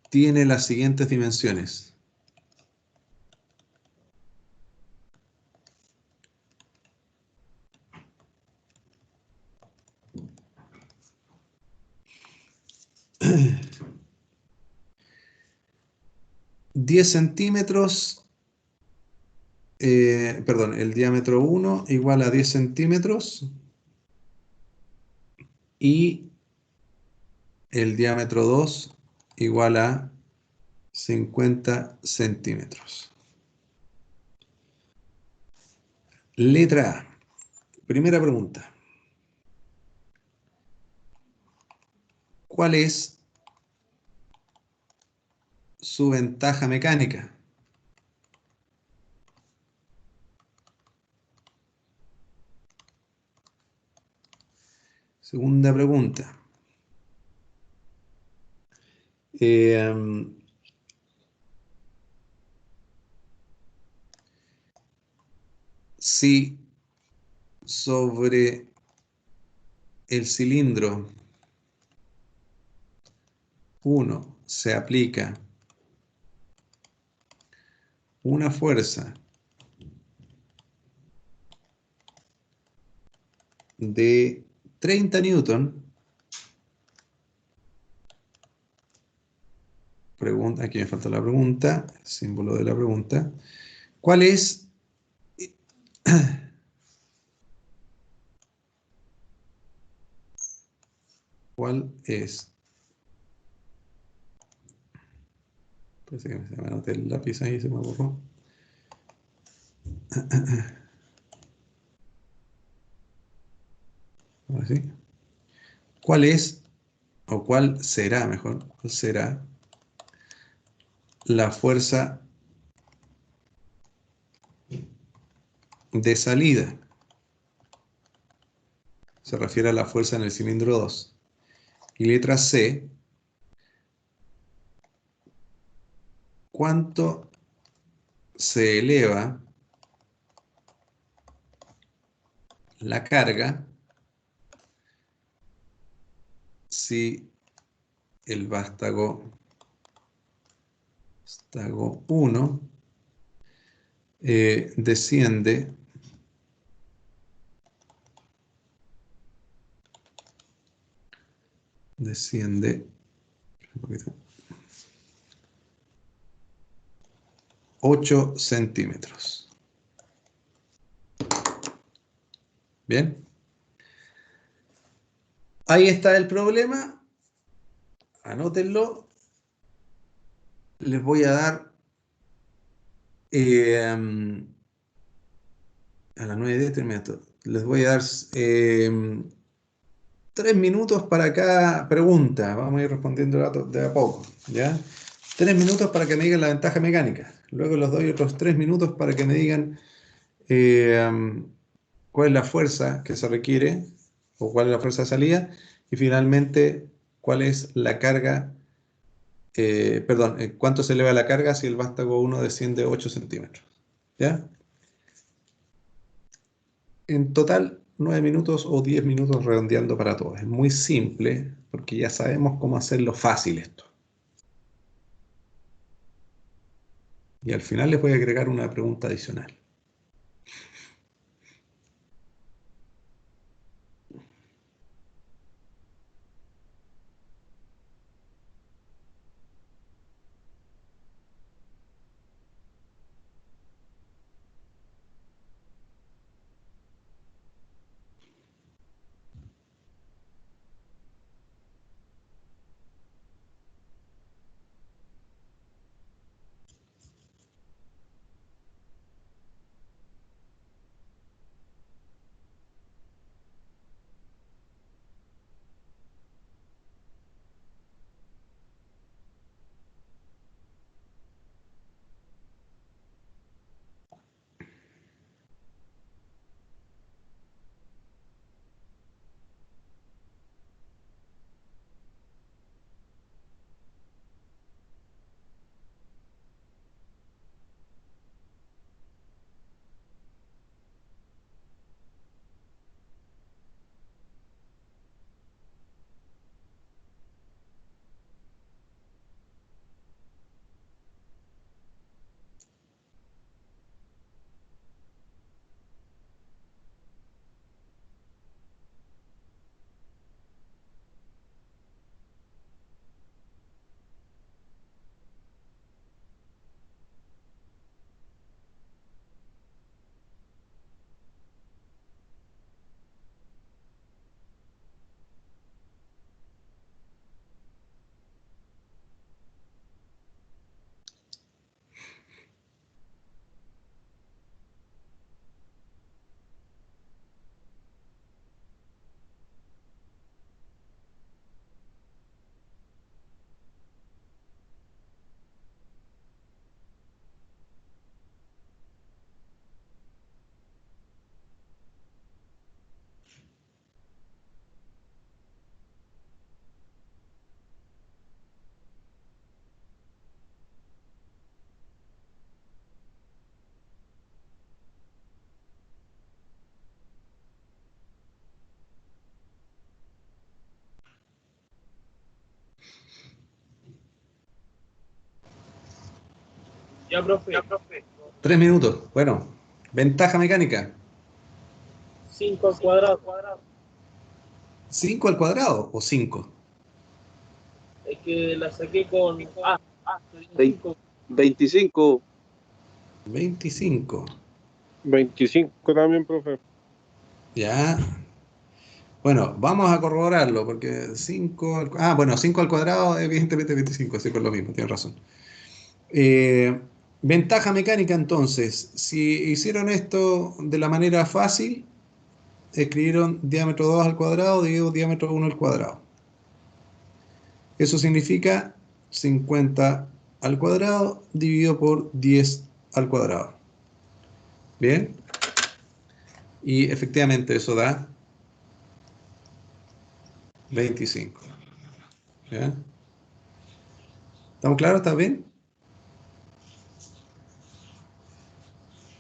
tiene las siguientes dimensiones. El diámetro 1 igual a 10 centímetros y el diámetro 2 igual a 50 centímetros. Letra A. Primera pregunta. ¿Cuál es su ventaja mecánica? Segunda pregunta. Si sobre el cilindro 1 se aplica una fuerza de 30 newton, pregunta, aquí me falta la pregunta, el símbolo de la pregunta, ¿cuál es parece que se me anoté el lápiz ahí, se me borró. Ahora sí. ¿Cuál es, o cuál será, mejor, cuál será la fuerza de salida? Se refiere a la fuerza en el cilindro 2. Y letra C, ¿cuánto se eleva la carga si el vástago 1 desciende un poquito, 8 centímetros? Bien. Ahí está el problema. Anótenlo. Les voy a dar a las 9:10 termina esto. Les voy a dar 3 minutos para cada pregunta. Vamos a ir respondiendo de a poco, ¿ya? 3 minutos para que me digan la ventaja mecánica. Luego les doy otros 3 minutos para que me digan cuál es la fuerza que se requiere o cuál es la fuerza de salida. Y finalmente, cuál es la carga, cuánto se eleva la carga si el vástago 1 desciende 8 centímetros. ¿Ya? En total, 9 minutos o 10 minutos redondeando para todos. Es muy simple porque ya sabemos cómo hacerlo fácil esto. Y al final les voy a agregar una pregunta adicional. Ya, profe. 3 minutos. Bueno, ventaja mecánica. 5 al cuadrado. 5 al cuadrado o 5. Es que la saqué con A. 25. 25. 25 también, profe. Ya. Bueno, vamos a corroborarlo porque 5 al... bueno, 5 al cuadrado, evidentemente 25, así que es lo mismo, tienes razón. Ventaja mecánica entonces, si hicieron esto de la manera fácil, escribieron diámetro 2 al cuadrado dividido diámetro 1 al cuadrado. Eso significa 50 al cuadrado dividido por 10 al cuadrado. Bien. Y efectivamente eso da 25. ¿Ya? ¿Estamos claros? ¿Está bien?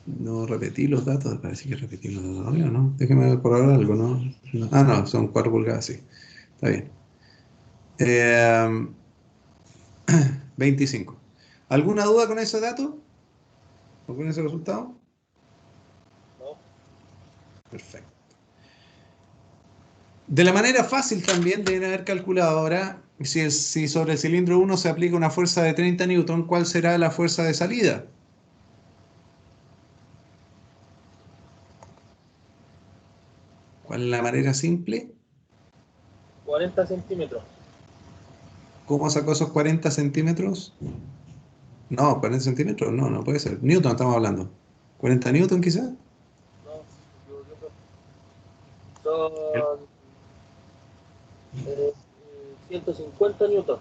No repetí los datos, parece que repetí los datos, ¿no? Déjeme probar algo, ¿no? No, son 4 pulgadas, sí. Está bien. 25. ¿Alguna duda con ese dato? ¿O con ese resultado? No. Perfecto. De la manera fácil también deben haber calculado ahora, si sobre el cilindro 1 se aplica una fuerza de 30 newton, ¿cuál será la fuerza de salida? ¿Cuál es la manera simple? 40 centímetros. ¿Cómo sacó esos 40 centímetros? No, 40 centímetros, no puede ser. Newton estamos hablando. ¿40 newton quizás? No, yo creo que son 150 newton.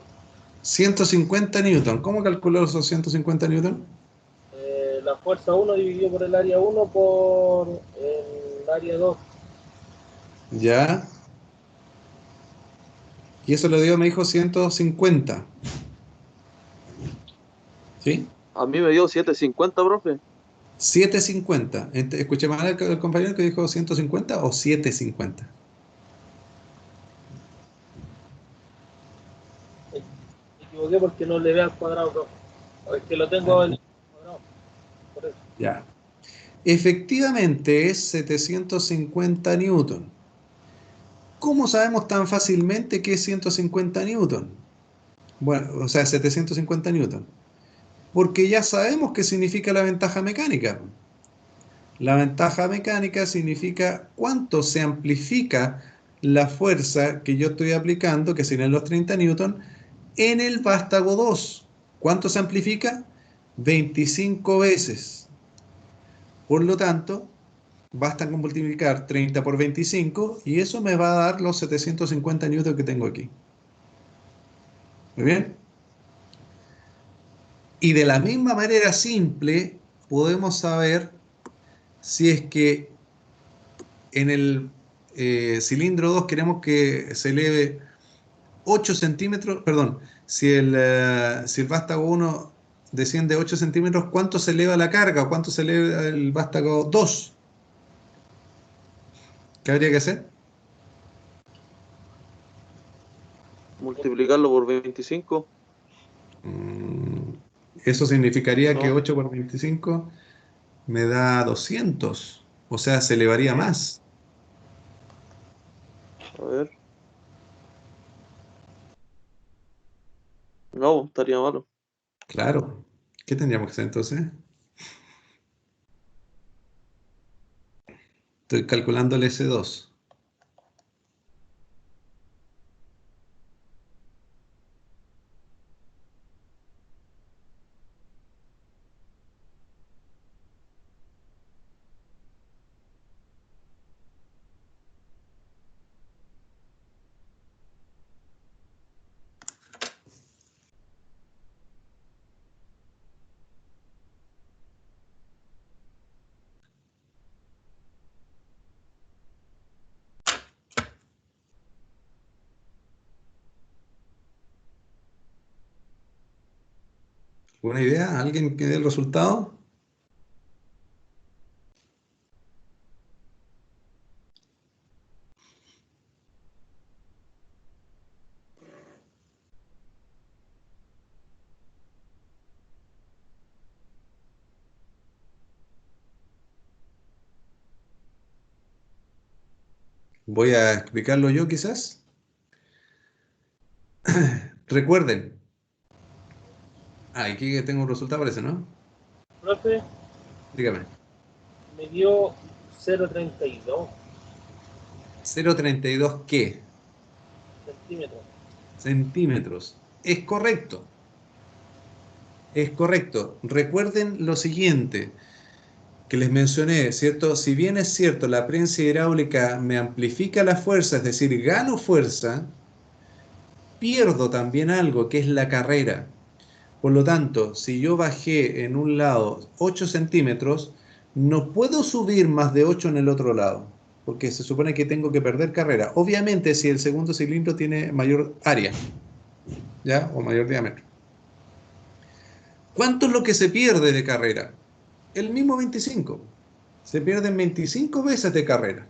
150 newton. ¿Cómo calculó esos 150 newton? La fuerza 1 dividido por el área 1 por el área 2. Ya. Y eso lo dio, me dijo 150. ¿Sí? A mí me dio 750, profe. 750. ¿Escuché mal al compañero que dijo 150 o 750? Me equivoqué porque no le ve al cuadrado, profe. Es que lo tengo en el cuadrado. Ya. Efectivamente es 750 newton. ¿Cómo sabemos tan fácilmente que es 150 newton? Bueno, o sea, 750 newton. Porque ya sabemos qué significa la ventaja mecánica. La ventaja mecánica significa cuánto se amplifica la fuerza que yo estoy aplicando, que serían los 30 newton, en el vástago 2. ¿Cuánto se amplifica? 25 veces. Por lo tanto, basta con multiplicar 30 por 25 y eso me va a dar los 750 newton que tengo aquí. ¿Muy bien? Y de la misma manera simple, podemos saber si es que en el cilindro 2 queremos que se eleve 8 centímetros, perdón, si el vástago 1 desciende 8 centímetros, ¿cuánto se eleva la carga o cuánto se eleva el vástago 2? ¿Qué habría que hacer? Multiplicarlo por 25, Mm, Eso significaría que ¿no? 8 por 25 me da 200, o sea, se elevaría más. A ver. No, estaría malo. Claro. ¿Qué tendríamos que hacer entonces? Estoy calculando el S2. ¿Buena idea? ¿Alguien que dé el resultado? Voy a explicarlo yo quizás. Recuerden. Aquí tengo un resultado, parece, ¿no? Profe, Dígame. me dio 0,32 0,32 ¿qué? centímetros. Centímetros. Es correcto. Es correcto. Recuerden lo siguiente que les mencioné, ¿cierto? Si bien es cierto, la prensa hidráulica me amplifica la fuerza, es decir, gano fuerza, pierdo también algo que es la carrera. Por lo tanto, si yo bajé en un lado 8 centímetros, no puedo subir más de 8 en el otro lado, porque se supone que tengo que perder carrera. Obviamente, si el segundo cilindro tiene mayor área, ¿ya? O mayor diámetro. ¿Cuánto es lo que se pierde de carrera? El mismo 25. Se pierden 25 veces de carrera.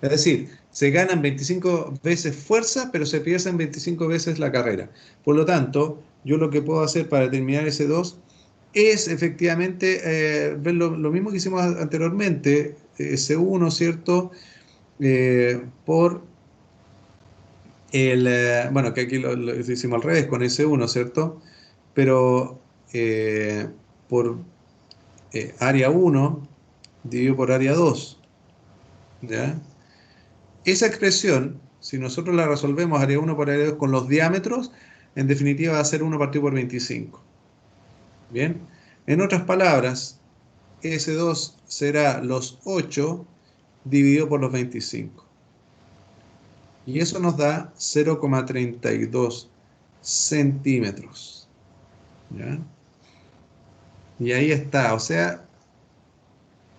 Es decir, se ganan 25 veces fuerza, pero se pierden 25 veces la carrera. Por lo tanto, yo lo que puedo hacer para determinar ese 2 es efectivamente ver lo mismo que hicimos anteriormente, S1, ¿cierto? Por bueno, que aquí lo hicimos al revés con S1, ¿cierto? Pero por área 1 dividido por área 2, ¿ya? Esa expresión, si nosotros la resolvemos área 1 por área 2 con los diámetros, en definitiva va a ser 1 partido por 25. Bien, en otras palabras, S2 será los 8 dividido por los 25. Y eso nos da 0,32 centímetros. ¿Ya? Y ahí está, o sea,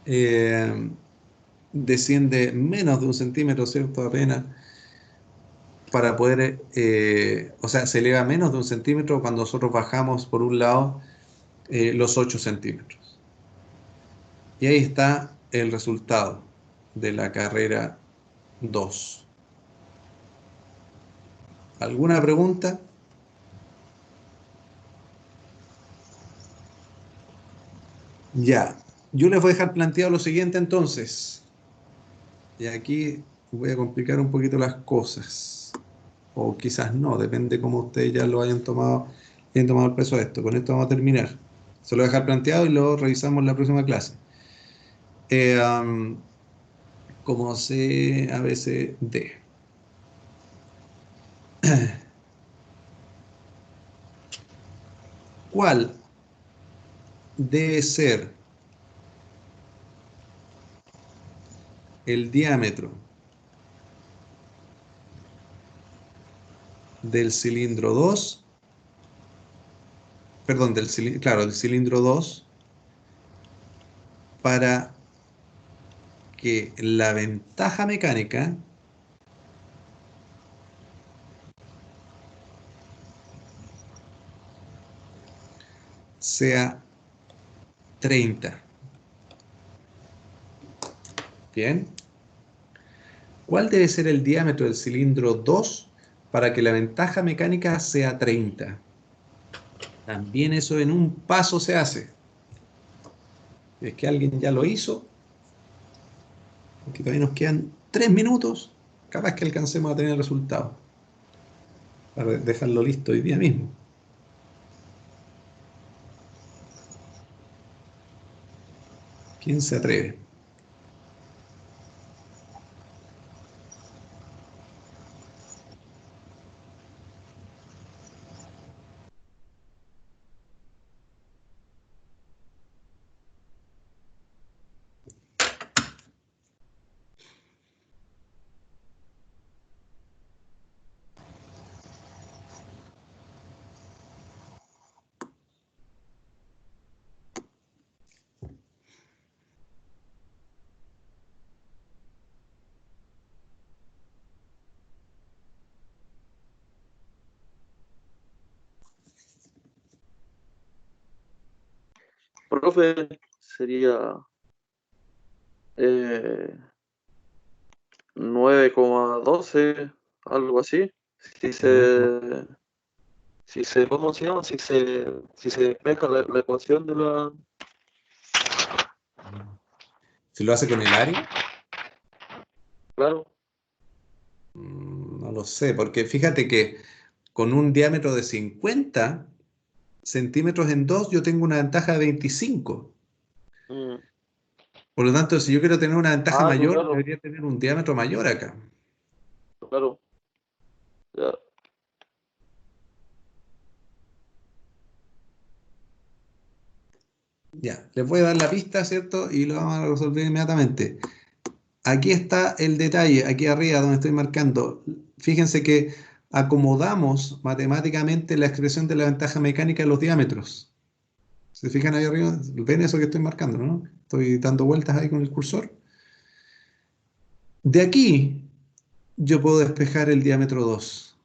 eh, desciende menos de un centímetro, ¿cierto? Apenas para poder, o sea, se eleva menos de un centímetro cuando nosotros bajamos por un lado los 8 centímetros. Y ahí está el resultado de la carrera 2. ¿Alguna pregunta? Ya. Yo les voy a dejar planteado lo siguiente entonces. Y aquí voy a complicar un poquito las cosas. O quizás no, depende cómo ustedes ya lo hayan tomado el peso de esto. Con esto vamos a terminar. Se lo voy a dejar planteado y lo revisamos en la próxima clase. Como C, A, B, C, D. ¿Cuál debe ser el diámetro del cilindro 2? Perdón, del cilindro 2 para que la ventaja mecánica sea 30. Bien. ¿Cuál debe ser el diámetro del cilindro 2 para que la ventaja mecánica sea 30? También eso en un paso se hace. Es que alguien ya lo hizo, porque todavía nos quedan 3 minutos, capaz que alcancemos a tener el resultado, para dejarlo listo hoy día mismo. ¿Quién se atreve? Profe, sería 9,12, algo así. ¿Cómo se llama? Si se despeja la ecuación de la... ¿Si lo hace con el área? Claro, No lo sé, porque fíjate que con un diámetro de 50 centímetros en 2 yo tengo una ventaja de 25. mm, Por lo tanto, si yo quiero tener una ventaja mayor, claro, debería tener un diámetro mayor acá. claro. Ya. Ya, les voy a dar la pista, ¿cierto? Y lo vamos a resolver inmediatamente. Aquí está el detalle, aquí arriba donde estoy marcando. Fíjense que acomodamos matemáticamente la expresión de la ventaja mecánica en los diámetros. ¿Se fijan ahí arriba? ¿Ven eso que estoy marcando, no? Estoy dando vueltas ahí con el cursor. De aquí yo puedo despejar el diámetro 2,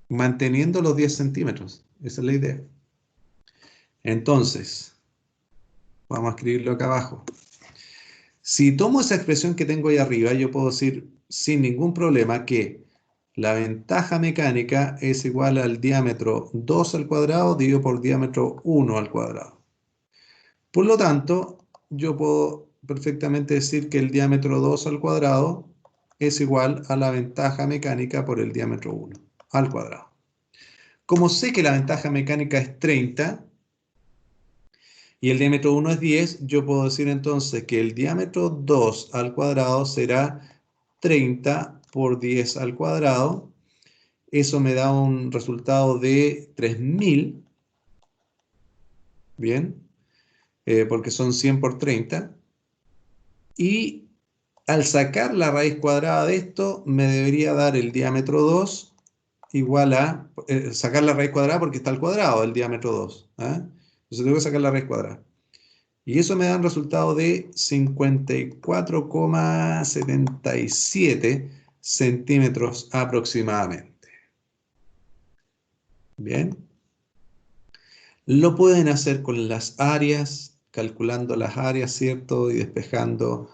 manteniendo los 10 centímetros. Esa es la idea. Entonces, vamos a escribirlo acá abajo. Si tomo esa expresión que tengo ahí arriba, yo puedo decir sin ningún problema que la ventaja mecánica es igual al diámetro 2 al cuadrado dividido por diámetro 1 al cuadrado. Por lo tanto, yo puedo perfectamente decir que el diámetro 2 al cuadrado es igual a la ventaja mecánica por el diámetro 1 al cuadrado. Como sé que la ventaja mecánica es 30 y el diámetro 1 es 10, yo puedo decir entonces que el diámetro 2 al cuadrado será 30 por 10 al cuadrado. Eso me da un resultado de 3000, bien, porque son 100 por 30. Y al sacar la raíz cuadrada de esto, me debería dar el diámetro 2 igual a, sacar la raíz cuadrada porque está al cuadrado, el diámetro 2. Entonces tengo que sacar la raíz cuadrada. Y eso me da un resultado de 54,77 centímetros aproximadamente. Bien. Lo pueden hacer con las áreas, calculando las áreas, ¿cierto? Y despejando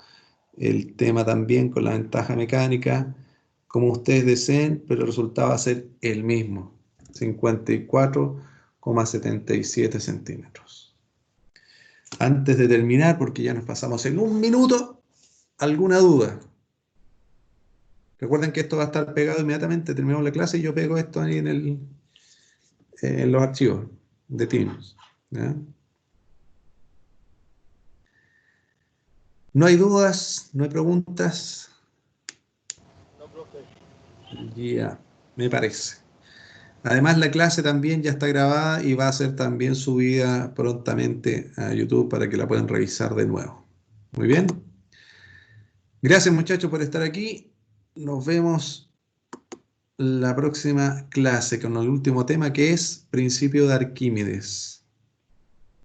el tema también con la ventaja mecánica, como ustedes deseen, pero el resultado va a ser el mismo, 54,77 centímetros. Antes de terminar, porque ya nos pasamos en 1 minuto, ¿alguna duda? Recuerden que esto va a estar pegado inmediatamente, terminamos la clase y yo pego esto ahí en los archivos de Teams. ¿Ya? ¿No hay dudas? ¿No hay preguntas? No, profe. Ya, me parece. Además, la clase también ya está grabada y va a ser también subida prontamente a YouTube para que la puedan revisar de nuevo. Muy bien. Gracias, muchachos, por estar aquí. Nos vemos la próxima clase con el último tema, que es Principio de Arquímedes.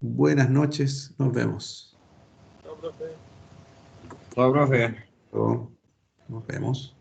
Buenas noches, nos vemos. No, profe. No, profe. Nos vemos.